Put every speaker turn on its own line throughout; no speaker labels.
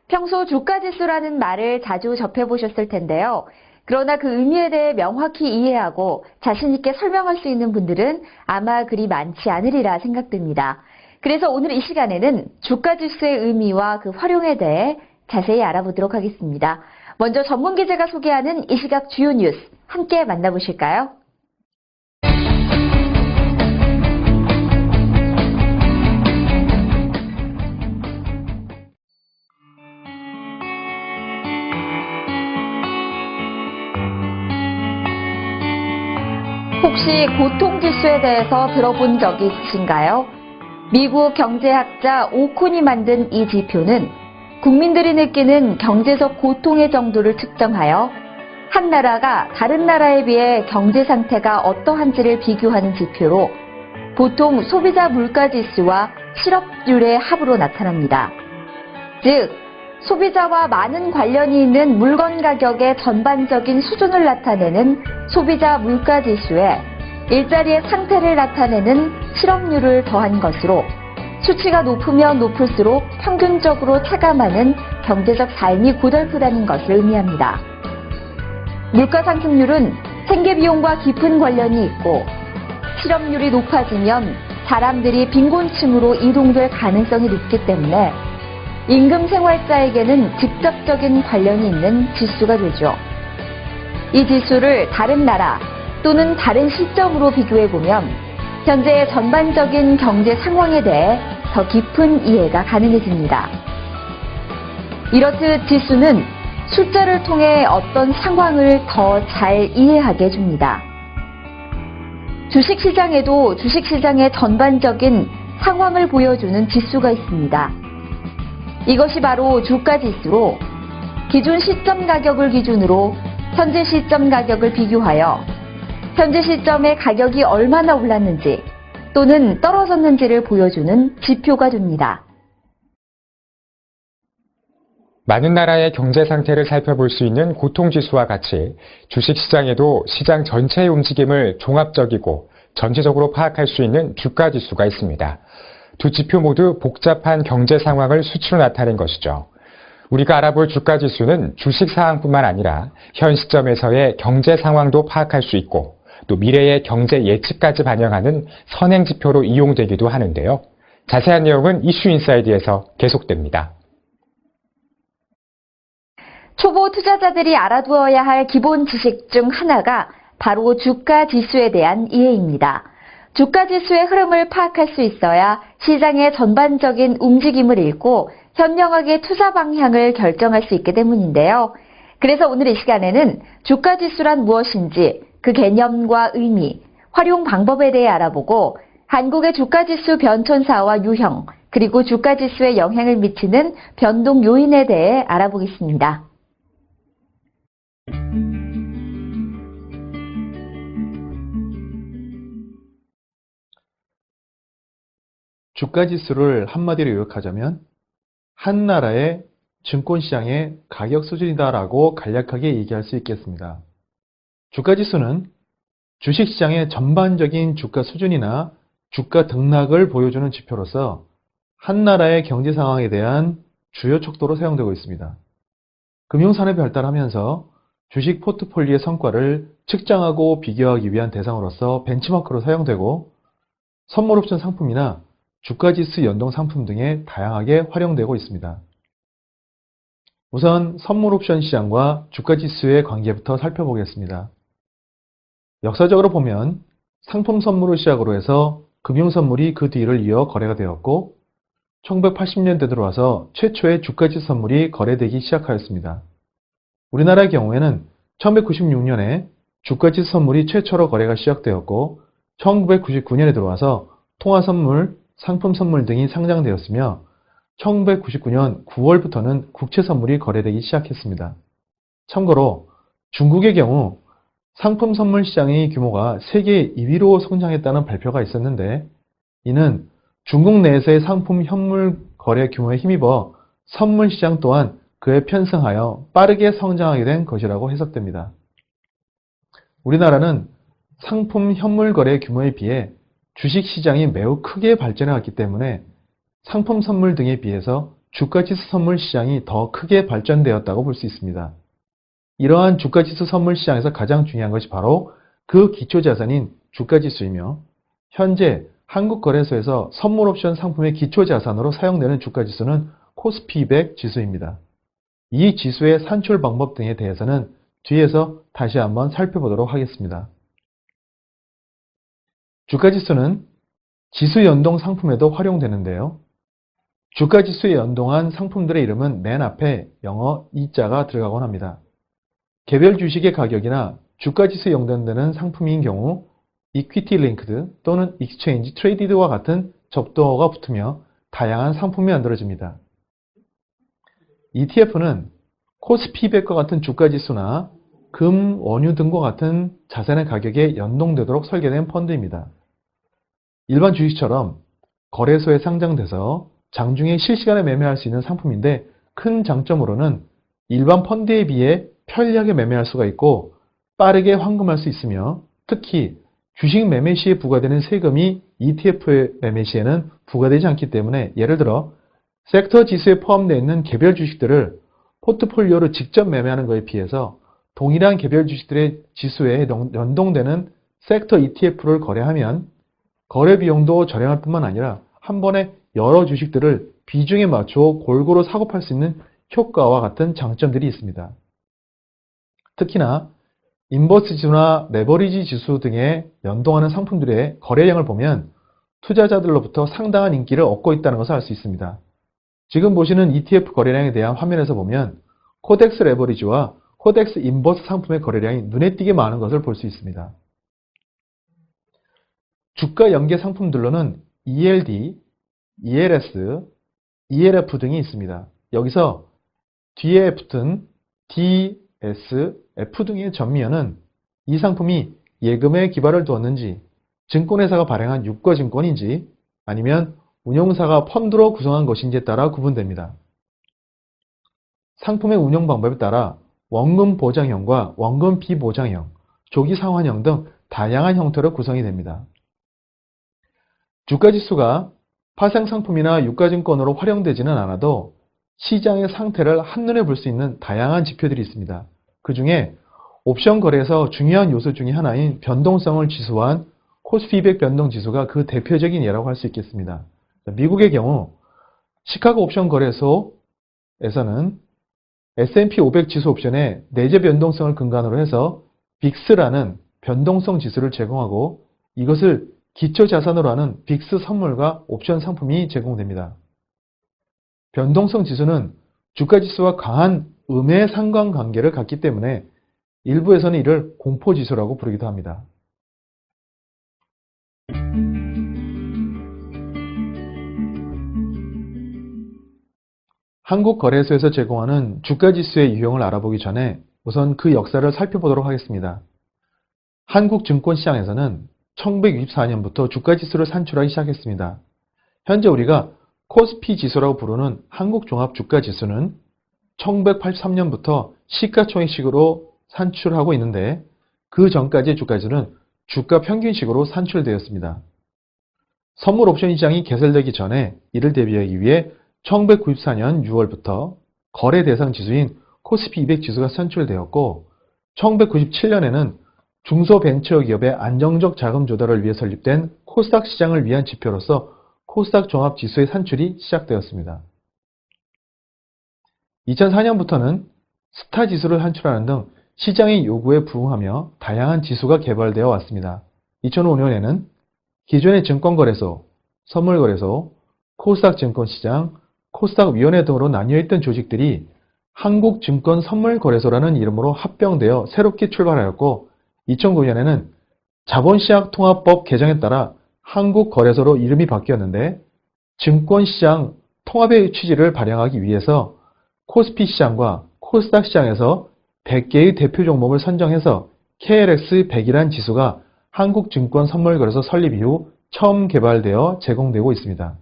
평소 주가지수라는 말을 자주 접해보셨을 텐데요. 그러나 그 의미에 대해 명확히 이해하고 자신 있게 설명할 수 있는 분들은 아마 그리 많지 않으리라 생각됩니다. 그래서 오늘 이 시간에는 주가지수의 의미와 그 활용에 대해 자세히 알아보도록 하겠습니다. 먼저 전문 기자가 소개하는 이 시각 주요 뉴스 함께 만나보실까요? 혹시 고통지수에 대해서 들어본 적이 있으신가요? 미국 경제학자 오콘이 만든 이 지표는 국민들이 느끼는 경제적 고통의 정도를 측정하여 한 나라가 다른 나라에 비해 경제 상태가 어떠한지를 비교하는 지표로 보통 소비자 물가지수와 실업률의 합으로 나타납니다. 즉, 소비자와 많은 관련이 있는 물건 가격의 전반적인 수준을 나타내는 소비자 물가지수에 일자리의 상태를 나타내는 실업률을 더한 것으로 수치가 높으면 높을수록 평균적으로 차감하는 경제적 삶이 고달프다는 것을 의미합니다. 물가 상승률은 생계비용과 깊은 관련이 있고 실업률이 높아지면 사람들이 빈곤층으로 이동될 가능성이 높기 때문에 임금 생활자에게는 직접적인 관련이 있는 지수가 되죠. 이 지수를 다른 나라 또는 다른 시점으로 비교해보면 현재의 전반적인 경제 상황에 대해 더 깊은 이해가 가능해집니다. 이렇듯 지수는 숫자를 통해 어떤 상황을 더 잘 이해하게 해줍니다. 주식시장에도 주식시장의 전반적인 상황을 보여주는 지수가 있습니다. 이것이 바로 주가지수로 기존 시점 가격을 기준으로 현재 시점 가격을 비교하여 현재 시점의 가격이 얼마나 올랐는지 또는 떨어졌는지를 보여주는 지표가 됩니다.
많은 나라의 경제 상태를 살펴볼 수 있는 고통지수와 같이 주식시장에도 시장 전체의 움직임을 종합적이고 전체적으로 파악할 수 있는 주가지수가 있습니다. 두 지표 모두 복잡한 경제 상황을 수치로 나타낸 것이죠. 우리가 알아볼 주가지수는 주식 상황뿐만 아니라 현 시점에서의 경제 상황도 파악할 수 있고 또 미래의 경제 예측까지 반영하는 선행지표로 이용되기도 하는데요. 자세한 내용은 이슈 인사이드에서 계속됩니다.
초보 투자자들이 알아두어야 할 기본 지식 중 하나가 바로 주가지수에 대한 이해입니다. 주가지수의 흐름을 파악할 수 있어야 시장의 전반적인 움직임을 읽고 현명하게 투자 방향을 결정할 수 있기 때문인데요. 그래서 오늘 이 시간에는 주가지수란 무엇인지 그 개념과 의미, 활용 방법에 대해 알아보고 한국의 주가지수 변천사와 유형, 그리고 주가지수에 영향을 미치는 변동 요인에 대해 알아보겠습니다.
주가지수를 한마디로 요약하자면 한 나라의 증권시장의 가격 수준이다라고 간략하게 얘기할 수 있겠습니다. 주가지수는 주식시장의 전반적인 주가 수준이나 주가 등락을 보여주는 지표로서 한 나라의 경제 상황에 대한 주요 척도로 사용되고 있습니다. 금융산업이 발달하면서 주식 포트폴리오의 성과를 측정하고 비교하기 위한 대상으로서 벤치마크로 사용되고 선물옵션 상품이나 주가지수 연동 상품 등에 다양하게 활용되고 있습니다. 우선 선물옵션 시장과 주가지수의 관계부터 살펴보겠습니다. 역사적으로 보면 상품 선물을 시작으로 해서 금융선물이 그 뒤를 이어 거래가 되었고 1980년대 들어와서 최초의 주가지수 선물이 거래되기 시작하였습니다. 우리나라의 경우에는 1996년에 주가지수 선물이 최초로 거래가 시작되었고 1999년에 들어와서 통화선물, 상품선물 등이 상장되었으며 1999년 9월부터는 국채선물이 거래되기 시작했습니다. 참고로 중국의 경우 상품선물 시장의 규모가 세계 2위로 성장했다는 발표가 있었는데 이는 중국 내에서의 상품 현물 거래 규모에 힘입어 선물 시장 또한 그에 편승하여 빠르게 성장하게 된 것이라고 해석됩니다. 우리나라는 상품 현물 거래 규모에 비해 주식시장이 매우 크게 발전해왔기 때문에 상품 선물 등에 비해서 주가지수 선물 시장이 더 크게 발전되었다고 볼 수 있습니다. 이러한 주가지수 선물 시장에서 가장 중요한 것이 바로 그 기초자산인 주가지수이며 현재 한국거래소에서 선물옵션 상품의 기초자산으로 사용되는 주가지수는 코스피 200 지수입니다. 이 지수의 산출 방법 등에 대해서는 뒤에서 다시 한번 살펴보도록 하겠습니다. 주가지수는 지수 연동 상품에도 활용되는데요. 주가지수에 연동한 상품들의 이름은 맨 앞에 영어 E자가 들어가곤 합니다. 개별 주식의 가격이나 주가지수에 연동되는 상품인 경우 Equity Linked 또는 Exchange Traded와 같은 접두어가 붙으며 다양한 상품이 만들어집니다. ETF는 코스피 200과 같은 주가지수나 금, 원유 등과 같은 자산의 가격에 연동되도록 설계된 펀드입니다. 일반 주식처럼 거래소에 상장돼서 장중에 실시간에 매매할 수 있는 상품인데 큰 장점으로는 일반 펀드에 비해 편리하게 매매할 수가 있고 빠르게 환금할 수 있으며 특히 주식 매매 시에 부과되는 세금이 ETF 매매 시에는 부과되지 않기 때문에 예를 들어 섹터 지수에 포함되어 있는 개별 주식들을 포트폴리오로 직접 매매하는 것에 비해서 동일한 개별 주식들의 지수에 연동되는 섹터 ETF를 거래하면 거래 비용도 저렴할 뿐만 아니라 한 번에 여러 주식들을 비중에 맞추어 골고루 사고 팔 수 있는 효과와 같은 장점들이 있습니다. 특히나 인버스 지수나 레버리지 지수 등에 연동하는 상품들의 거래량을 보면 투자자들로부터 상당한 인기를 얻고 있다는 것을 알 수 있습니다. 지금 보시는 ETF 거래량에 대한 화면에서 보면 코덱스 레버리지와 코덱스 인버스 상품의 거래량이 눈에 띄게 많은 것을 볼 수 있습니다. 주가 연계 상품들로는 ELD, ELS, ELF 등이 있습니다. 여기서 뒤에 붙은 D, S, F 등의 전미연은 이 상품이 예금에 기반을 두었는지, 증권회사가 발행한 유가증권인지, 아니면 운용사가 펀드로 구성한 것인지에 따라 구분됩니다. 상품의 운용 방법에 따라 원금 보장형과 원금 비보장형, 조기 상환형 등 다양한 형태로 구성이 됩니다. 주가지수가 파생상품이나 유가증권으로 활용되지는 않아도 시장의 상태를 한눈에 볼 수 있는 다양한 지표들이 있습니다. 그 중에 옵션 거래에서 중요한 요소 중에 하나인 변동성을 지수화한 코스피 200 변동지수가 그 대표적인 예라고 할 수 있겠습니다. 미국의 경우 시카고 옵션 거래소에서는 S&P 500 지수 옵션의 내재 변동성을 근간으로 해서 빅스라는 변동성 지수를 제공하고 이것을 기초 자산으로 하는 빅스 선물과 옵션 상품이 제공됩니다. 변동성 지수는 주가 지수와 강한 음의 상관관계를 갖기 때문에 일부에서는 이를 공포지수라고 부르기도 합니다. 한국거래소에서 제공하는 주가지수의 유형을 알아보기 전에 우선 그 역사를 살펴보도록 하겠습니다. 한국증권시장에서는 1964년부터 주가지수를 산출하기 시작했습니다. 현재 우리가 코스피 지수라고 부르는 한국종합주가지수는 1983년부터 시가총액식으로 산출하고 있는데 그 전까지의 주가지수는 주가평균식으로 산출되었습니다. 선물 옵션 시장이 개설되기 전에 이를 대비하기 위해 1994년 6월부터 거래 대상 지수인 코스피 200 지수가 산출되었고 1997년에는 중소벤처기업의 안정적 자금 조달을 위해 설립된 코스닥 시장을 위한 지표로서 코스닥 종합지수의 산출이 시작되었습니다. 2004년부터는 스타 지수를 산출하는 등 시장의 요구에 부응하며 다양한 지수가 개발되어 왔습니다. 2005년에는 기존의 증권거래소, 선물거래소, 코스닥 증권시장, 코스닥 위원회 등으로 나뉘어있던 조직들이 한국증권선물거래소라는 이름으로 합병되어 새롭게 출발하였고 2009년에는 자본시장통합법 개정에 따라 한국거래소로 이름이 바뀌었는데 증권시장 통합의 취지를 발행하기 위해서 코스피 시장과 코스닥 시장에서 100개의 대표 종목을 선정해서 KLX 100이란 지수가 한국증권선물거래소 설립 이후 처음 개발되어 제공되고 있습니다.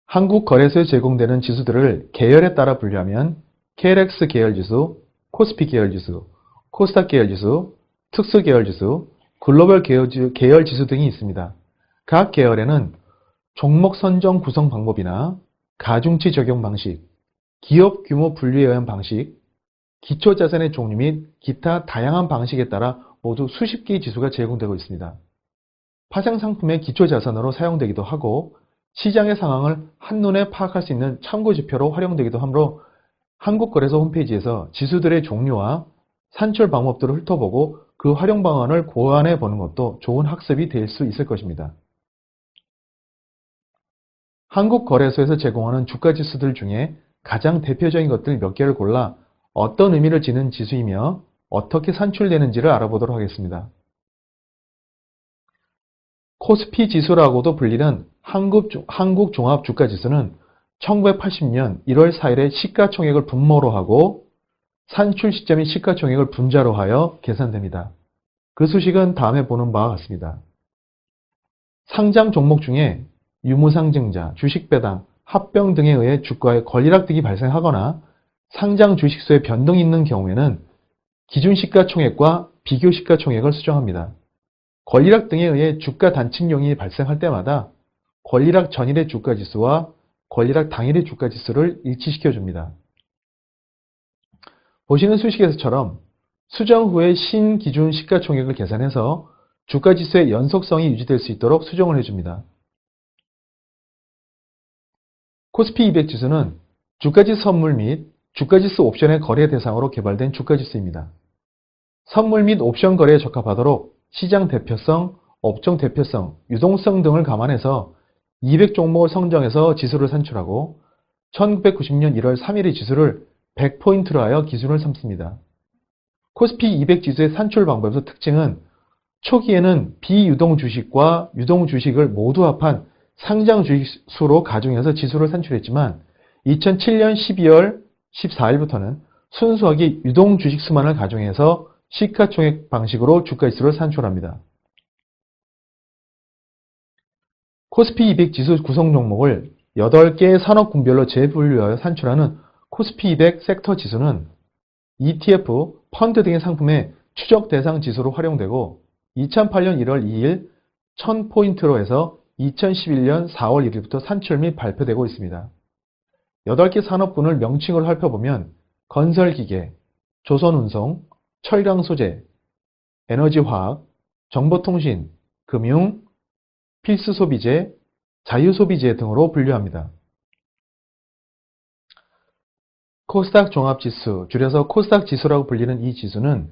한국거래소에 제공되는 지수들을 계열에 따라 분류하면 KLX 계열지수, 코스피 계열지수, 코스닥 계열지수, 특수계열지수, 글로벌 계열지수 등이 있습니다. 각 계열에는 종목 선정 구성 방법이나 가중치 적용 방식, 기업 규모 분류에 의한 방식, 기초자산의 종류 및 기타 다양한 방식에 따라 모두 수십 개의 지수가 제공되고 있습니다. 파생상품의 기초자산으로 사용되기도 하고 시장의 상황을 한눈에 파악할 수 있는 참고지표로 활용되기도 하므로 한국거래소 홈페이지에서 지수들의 종류와 산출 방법들을 훑어보고 그 활용 방안을 고안해 보는 것도 좋은 학습이 될 수 있을 것입니다. 한국거래소에서 제공하는 주가지수들 중에 가장 대표적인 것들 몇 개를 골라 어떤 의미를 지닌 지수이며 어떻게 산출되는지를 알아보도록 하겠습니다. 코스피 지수라고도 불리는 한국종합주가지수는 1980년 1월 4일에 시가총액을 분모로 하고 산출 시점인 시가총액을 분자로 하여 계산됩니다. 그 수식은 다음에 보는 바와 같습니다. 상장 종목 중에 유무상증자, 주식배당, 합병 등에 의해 주가의 권리락 등이 발생하거나 상장 주식수의 변동이 있는 경우에는 기준 시가총액과 비교 시가총액을 수정합니다. 권리락 등에 의해 주가 단층용이 발생할 때마다 권리락 전일의 주가지수와 권리락 당일의 주가지수를 일치시켜 줍니다. 보시는 수식에서처럼 수정 후에 신기준 시가총액을 계산해서 주가지수의 연속성이 유지될 수 있도록 수정을 해줍니다. 코스피 200 지수는 주가지수 선물 및 주가지수 옵션의 거래 대상으로 개발된 주가지수입니다. 선물 및 옵션 거래에 적합하도록 시장 대표성, 업종 대표성, 유동성 등을 감안해서 200종목을 선정해서 지수를 산출하고 1990년 1월 3일의 지수를 100포인트로 하여 기준을 삼습니다. 코스피 200 지수의 산출 방법에서 특징은 초기에는 비유동 주식과 유동 주식을 모두 합한 상장 주식 수로 가중해서 지수를 산출했지만 2007년 12월 14일부터는 순수하게 유동 주식 수만을 가중해서 시가총액 방식으로 주가지수를 산출합니다. 코스피 200 지수 구성 종목을 8개의 산업군별로 재분류하여 산출하는 코스피 200 섹터 지수는 ETF, 펀드 등의 상품의 추적 대상 지수로 활용되고 2008년 1월 2일 1000포인트로 해서 2011년 4월 1일부터 산출 및 발표되고 있습니다. 8개 산업군을 명칭을 살펴보면 건설기계, 조선운송, 철강소재, 에너지화학, 정보통신, 금융, 필수소비재, 자유소비재 등으로 분류합니다. 코스닥 종합지수, 줄여서 코스닥 지수라고 불리는 이 지수는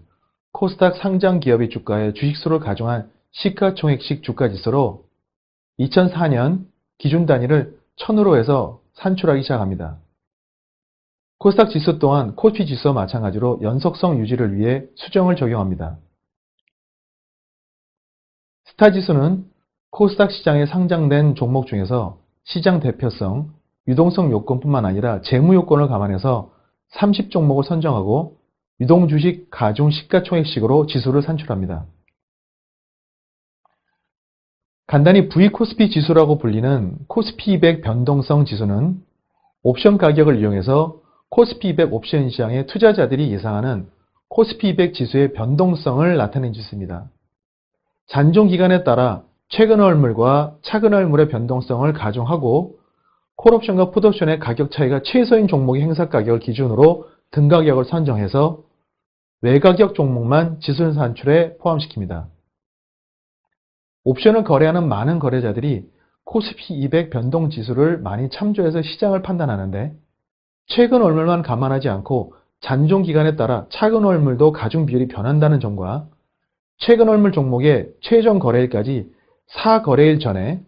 코스닥 상장 기업의 주가의 주식수를 가중한 시가총액식 주가지수로 2004년 기준 단위를 1000으로 해서 산출하기 시작합니다. 코스닥 지수 또한 코스피 지수와 마찬가지로 연속성 유지를 위해 수정을 적용합니다. 스타 지수는 코스닥 시장에 상장된 종목 중에서 시장 대표성, 유동성 요건뿐만 아니라 재무 요건을 감안해서 30종목을 선정하고 유동주식 가중 시가총액식으로 지수를 산출합니다. 간단히 V코스피 지수라고 불리는 코스피 200 변동성 지수는 옵션 가격을 이용해서 코스피 200 옵션 시장의 투자자들이 예상하는 코스피 200 지수의 변동성을 나타낸 지수입니다. 잔존 기간에 따라 최근 얼물과 차근 얼물의 변동성을 가중하고 콜옵션과 풋옵션의 가격 차이가 최소인 종목의 행사 가격을 기준으로 등가격을 선정해서 외가격 종목만 지수 산출에 포함시킵니다. 옵션을 거래하는 많은 거래자들이 코스피 200 변동 지수를 많이 참조해서 시장을 판단하는데 최근 얼물만 감안하지 않고 잔존 기간에 따라 차근 얼물도 가중 비율이 변한다는 점과 최근 얼물 종목의 최종 거래일까지 4거래일 전에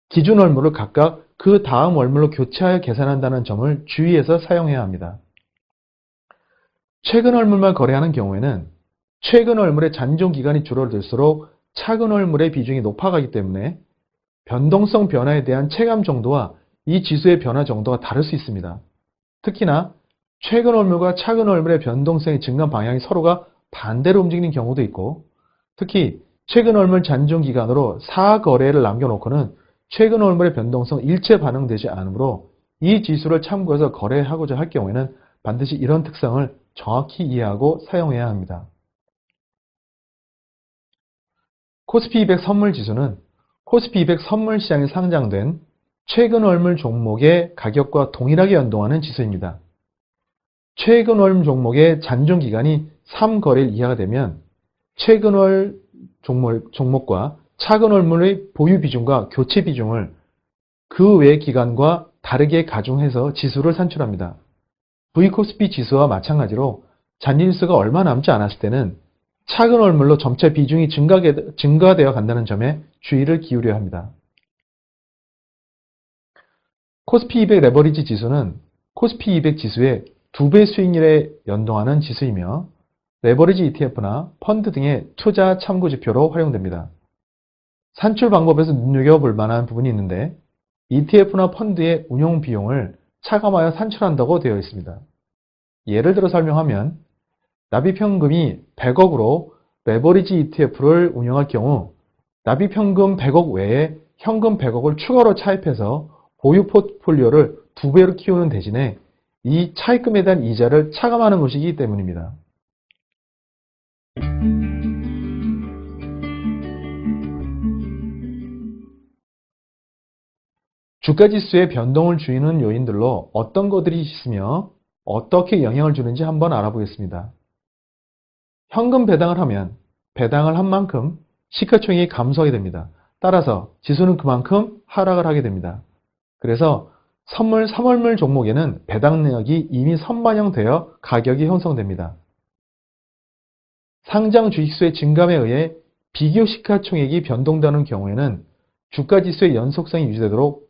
기준 얼물을 각각 그 다음 얼물로 교체하여 계산한다는 점을 주의해서 사용해야 합니다. 최근 얼물만 거래하는 경우에는 최근 얼물의 잔존 기간이 줄어들수록 차근 얼물의 비중이 높아가기 때문에 변동성 변화에 대한 체감 정도와 이 지수의 변화 정도가 다를 수 있습니다. 특히나 최근 얼물과 차근 얼물의 변동성의 증가 방향이 서로가 반대로 움직이는 경우도 있고 특히 최근 얼물 잔존 기간으로 4거래를 남겨놓고는 최근 얼물의 변동성 일체 반영되지 않으므로 이 지수를 참고해서 거래하고자 할 경우에는 반드시 이런 특성을 정확히 이해하고 사용해야 합니다. 코스피 200 선물 지수는 코스피 200 선물 시장에 상장된 최근 월물 종목의 가격과 동일하게 연동하는 지수입니다. 최근 월 종목의 잔존 기간이 3거래일 이하가 되면 최근 월 종목과 차근 월물의 보유 비중과 교체 비중을 그 외 기간과 다르게 가중해서 지수를 산출합니다. V코스피 지수와 마찬가지로 잔존수가 얼마 남지 않았을 때는 차근 월물로 점차 비중이 증가되어 간다는 점에 주의를 기울여야 합니다. 코스피 200 레버리지 지수는 코스피 200 지수의 2배 수익률에 연동하는 지수이며 레버리지 ETF나 펀드 등의 투자 참고 지표로 활용됩니다. 산출 방법에서 눈여겨볼 만한 부분이 있는데 ETF나 펀드의 운용 비용을 차감하여 산출한다고 되어 있습니다. 예를 들어 설명하면 납입현금이 100억으로 레버리지 ETF를 운영할 경우 납입현금 100억 외에 현금 100억을 추가로 차입해서 보유 포트폴리오를 2배로 키우는 대신에 이 차입금에 대한 이자를 차감하는 것이기 때문입니다. 주가지수의 변동을 주는 요인들로 어떤 것들이 있으며 어떻게 영향을 주는지 한번 알아보겠습니다. 현금 배당을 하면 배당을 한 만큼 시가총액이 감소하게 됩니다. 따라서 지수는 그만큼 하락을 하게 됩니다. 그래서 선물 3월물 종목에는 배당력이 이미 선반영되어 가격이 형성됩니다. 상장 주식수의 증감에 의해 비교 시가총액이 변동되는 경우에는 주가지수의 연속성이 유지되도록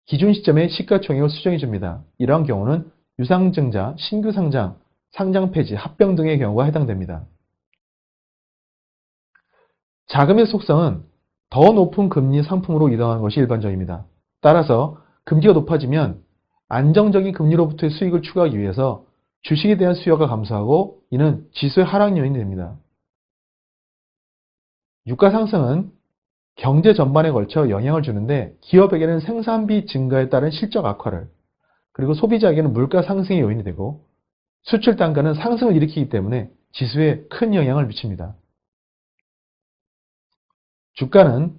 기준 시점에 시가총액을 수정해 줍니다. 이러한 경우는 유상증자, 신규 상장, 상장 폐지, 합병 등의 경우가 해당됩니다. 자금의 속성은 더 높은 금리 상품으로 이동하는 것이 일반적입니다. 따라서 금리가 높아지면 안정적인 금리로부터의 수익을 추구하기 위해서 주식에 대한 수요가 감소하고 이는 지수의 하락 요인이 됩니다. 유가 상승은 경제 전반에 걸쳐 영향을 주는데 기업에게는 생산비 증가에 따른 실적 악화를 그리고 소비자에게는 물가 상승의 요인이 되고 수출 단가는 상승을 일으키기 때문에 지수에 큰 영향을 미칩니다. 주가는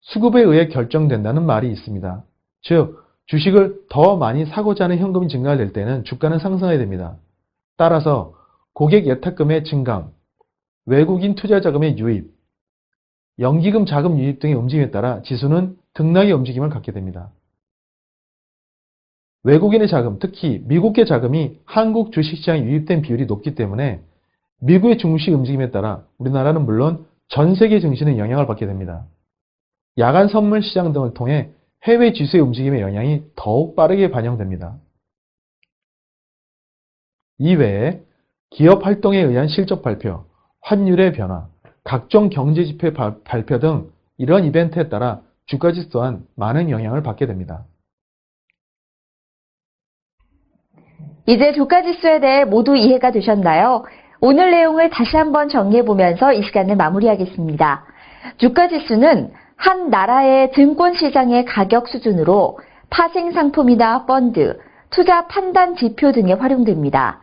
수급에 의해 결정된다는 말이 있습니다. 즉, 주식을 더 많이 사고자 하는 현금이 증가될 때는 주가는 상승해야 됩니다. 따라서 고객 예탁금의 증감, 외국인 투자 자금의 유입, 연기금 자금 유입 등의 움직임에 따라 지수는 등락의 움직임을 갖게 됩니다. 외국인의 자금, 특히 미국계 자금이 한국 주식시장에 유입된 비율이 높기 때문에 미국의 증시 움직임에 따라 우리나라는 물론 전 세계 증시는 영향을 받게 됩니다. 야간 선물 시장 등을 통해 해외 지수의 움직임의 영향이 더욱 빠르게 반영됩니다. 이외에 기업 활동에 의한 실적 발표, 환율의 변화, 각종 경제지표 발표 등 이러한 이벤트에 따라 주가지수 또한 많은 영향을 받게 됩니다.
이제 주가지수에 대해 모두 이해가 되셨나요? 오늘 내용을 다시 한번 정리해보면서 이 시간을 마무리하겠습니다. 주가지수는 한 나라의 증권시장의 가격 수준으로 파생상품이나 펀드, 투자 판단 지표 등에 활용됩니다.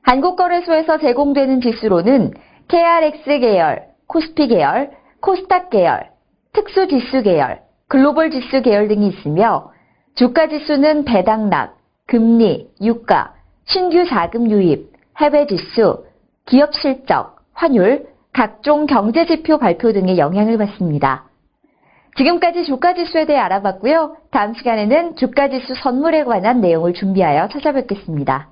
한국거래소에서 제공되는 지수로는 KRX 계열, 코스피 계열, 코스닥 계열, 특수지수 계열, 글로벌 지수 계열 등이 있으며 주가지수는 배당락, 금리, 유가, 신규 자금 유입, 해외 지수, 기업 실적, 환율, 각종 경제지표 발표 등의 영향을 받습니다. 지금까지 주가지수에 대해 알아봤고요. 다음 시간에는 주가지수 선물에 관한 내용을 준비하여 찾아뵙겠습니다.